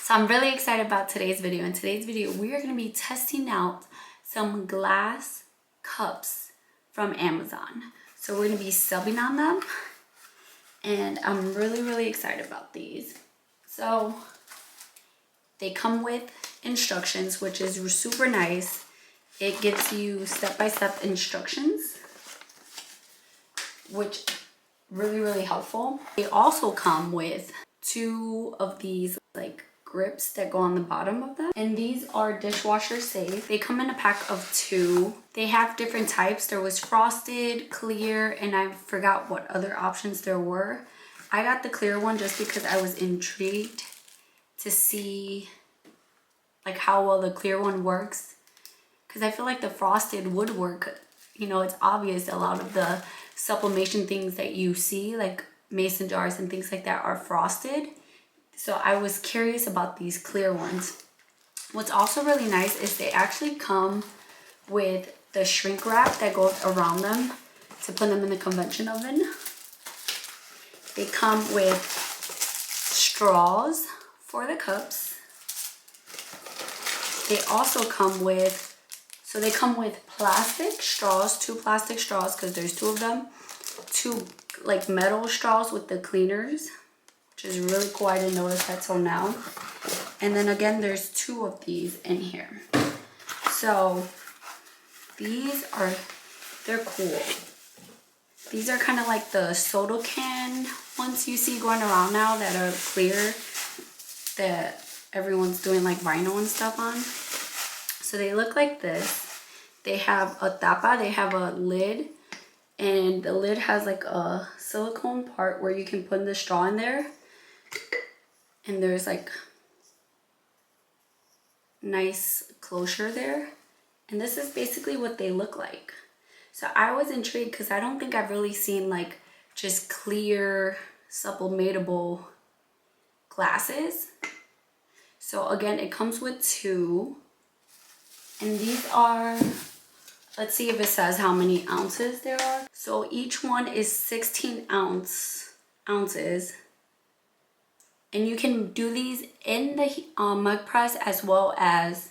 So I'm really excited about today's video. In today's video, we are going to be testing out some glass cups from Amazon. So we're going to be subbing on them, and I'm really excited about these. So they come with instructions, which is super nice. It gives you step-by-step instructions, which really helpful. They also come with 2 of these like grips that go on the bottom of them, and these are dishwasher safe. They come in a pack of 2. They have different types. There was frosted, clear, and I forgot what other options there were. I got the clear one just because I was intrigued to see like how well the clear one works, because I feel like the frosted would work. You know, it's obvious a lot of the sublimation things that you see, like mason jars and things like that, are frosted. So I was curious about these clear ones. What's also really nice is they actually come with the shrink wrap that goes around them to put them in the convection oven. They come with straws for the cups. They also come with, so they come with plastic straws, 2 plastic straws, because there's 2 of them. 2 like metal straws with the cleaners, which is really cool. I didn't notice that till now. And then again, there's 2 of these in here. So these are, they're cool. These are kind of like the soda can ones you see going around now that are clear, that everyone's doing like vinyl and stuff on. So they look like this. They have a tapa, they have a lid, and the lid has like a silicone part where you can put the straw in there. And there's like nice closure there. And this is basically what they look like. So I was intrigued because I don't think I've really seen like just clear sublimatable glasses. So again, it comes with 2. And these are, let's see if it says how many ounces there are. So each one is 16 ounces. And you can do these in the mug press as well as,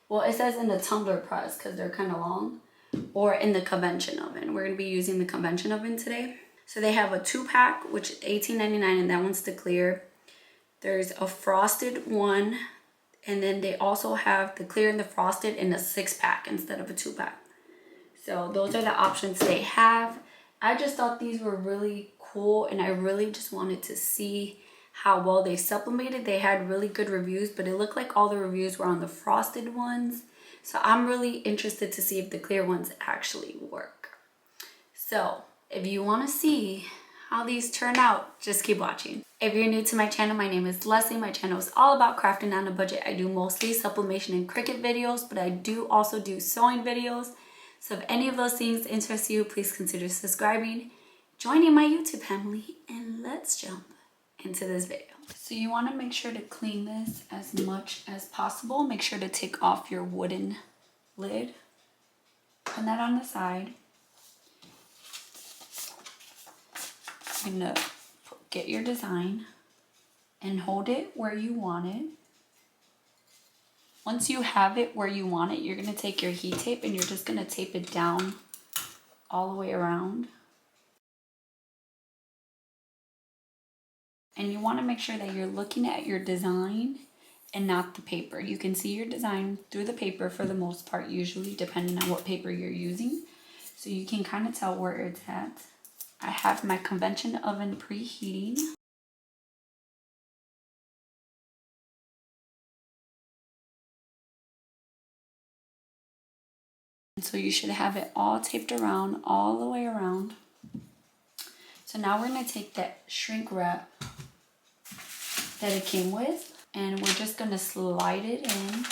well, it says in the tumbler press because they're kind of long, or in the convection oven. We're going to be using the convection oven today. So they have a 2-pack, which is $18.99, and that one's the clear. There's a frosted one, and then they also have the clear and the frosted in a 6-pack instead of a 2-pack. So those are the options they have. I just thought these were really cool, and I really just wanted to see how well they sublimated. They had really good reviews, but it looked like all the reviews were on the frosted ones. So I'm really interested to see if the clear ones actually work. So if you want to see how these turn out, just keep watching. If you're new to my channel, my name is Leslie. My channel is all about crafting on a budget. I do mostly sublimation and Cricut videos, but I do also do sewing videos. So if any of those things interest you, please consider subscribing, joining my YouTube family, and let's jump into this video. So you want to make sure to clean this as much as possible. Make sure to take off your wooden lid. Put that on the side. You're going to get your design and hold it where you want it. Once you have it where you want it, you're going to take your heat tape and you're just going to tape it down all the way around. And you want to make sure that you're looking at your design and not the paper. You can see your design through the paper for the most part, usually, depending on what paper you're using. So you can kind of tell where it's at. I have my convection oven preheating. So you should have it all taped around, all the way around. So now we're going to take that shrink wrap that it came with, and we're just going to slide it in.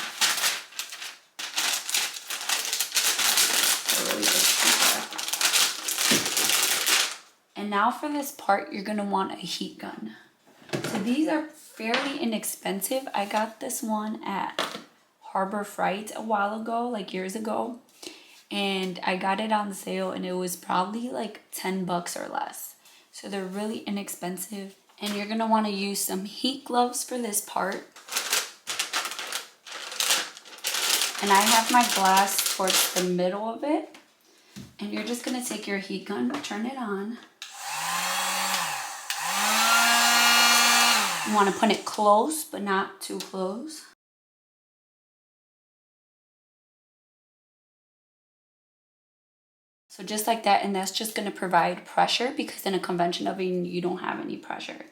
And now for this part, you're going to want a heat gun. So these are fairly inexpensive. I got this one at Harbor Freight a while ago, like years ago. And I got it on sale, and it was probably like 10 bucks or less. So they're really inexpensive. And you're going to want to use some heat gloves for this part. And I have my glass towards the middle of it. And you're just gonna take your heat gun, turn it on. You wanna put it close, but not too close. So just like that, and that's just gonna provide pressure because in a convention oven, you don't have any pressure.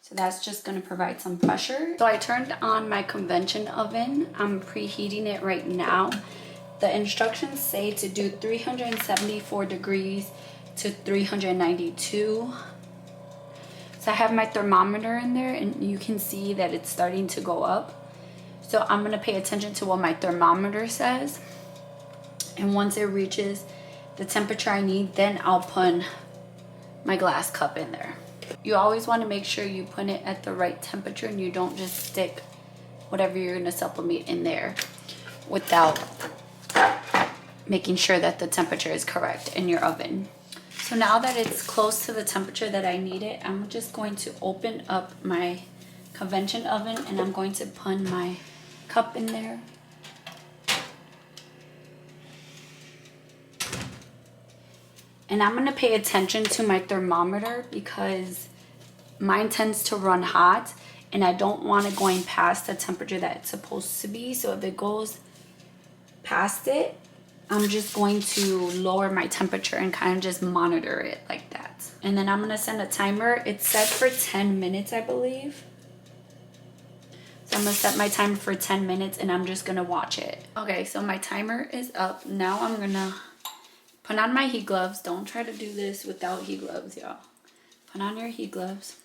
So that's just gonna provide some pressure. So I turned on my convention oven. I'm preheating it right now. The instructions say to do 374 degrees to 392. So I have my thermometer in there and you can see that it's starting to go up. So I'm gonna pay attention to what my thermometer says. And once it reaches the temperature I need, then I'll put my glass cup in there. You always want to make sure you put it at the right temperature and you don't just stick whatever you're going to sublimate in there without making sure that the temperature is correct in your oven. So now that it's close to the temperature that I need it, I'm just going to open up my convention oven and I'm going to put my cup in there. And I'm gonna pay attention to my thermometer because mine tends to run hot and I don't want it going past the temperature that it's supposed to be. So if it goes past it, I'm just going to lower my temperature and kind of just monitor it like that. And then I'm gonna set a timer. It's set for 10 minutes, I believe. So I'm gonna set my timer for 10 minutes and I'm just gonna watch it. Okay, so my timer is up. Now I'm gonna put on my heat gloves. Don't try to do this without heat gloves, y'all. Put on your heat gloves.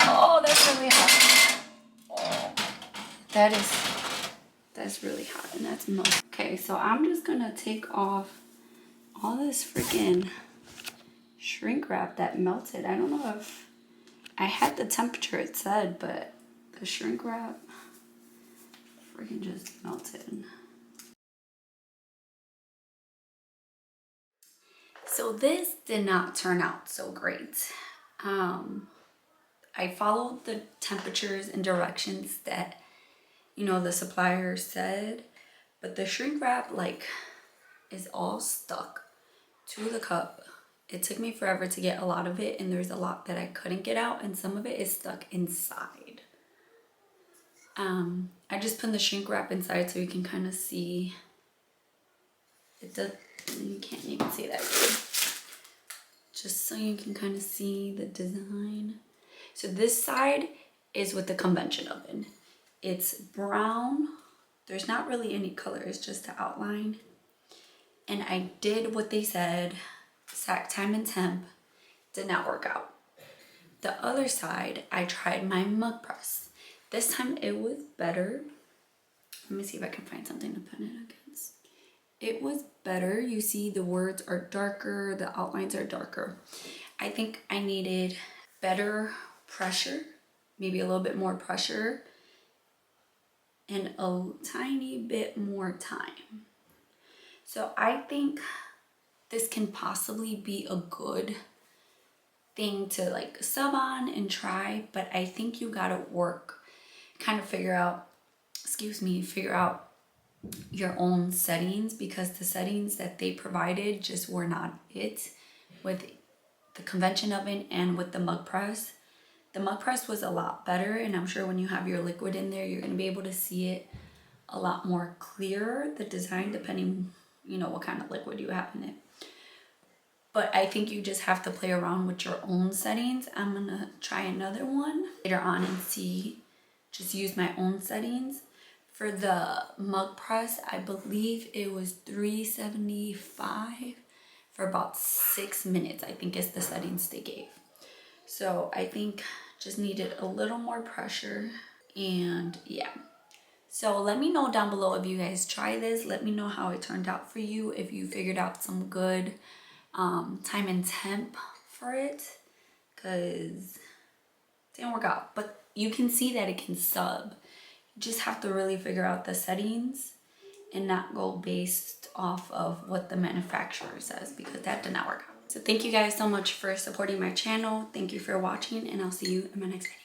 Oh, that's really hot. Oh, that's really hot and that's melting. Okay, so I'm just gonna take off all this freaking shrink wrap that melted. I don't know if I had the temperature it said, but the shrink wrap freaking just melted. So this did not turn out so great. I followed the temperatures and directions that, you know, the supplier said, but the shrink wrap like is all stuck to the cup. It took me forever to get a lot of it and there's a lot that I couldn't get out and some of it is stuck inside. I just put the shrink wrap inside so you can kind of see. It does, you can't even see that good. Just so you can kind of see the design. So this side is with the convention oven. It's brown. There's not really any color, it's just the outline. And I did what they said, exact time and temp, did not work out. The other side, I tried my mug press. This time it was better. Let me see if I can find something to put it against. It was better. You see the words are darker, the outlines are darker. I think I needed better pressure, maybe a little bit more pressure, and a tiny bit more time. So I think this can possibly be a good thing to like sub on and try, but I think you gotta work, kind of figure out your own settings because the settings that they provided just were not it with the convention oven and with the mug press. The mug press was a lot better and I'm sure when you have your liquid in there, you're gonna be able to see it a lot more clearer, the design, depending, you know, what kind of liquid you have in it. But I think you just have to play around with your own settings. I'm gonna try another one later on and see, just use my own settings. For the mug press, I believe it was 375 for about 6 minutes, I think is the settings they gave. So I think just needed a little more pressure and yeah. So let me know down below if you guys try this. Let me know how it turned out for you, if you figured out some good time and temp for it, because it didn't work out. But you can see that it can sub. You just have to really figure out the settings and not go based off of what the manufacturer says, because that did not work out. So thank you guys so much for supporting my channel. Thank you for watching, and I'll see you in my next video.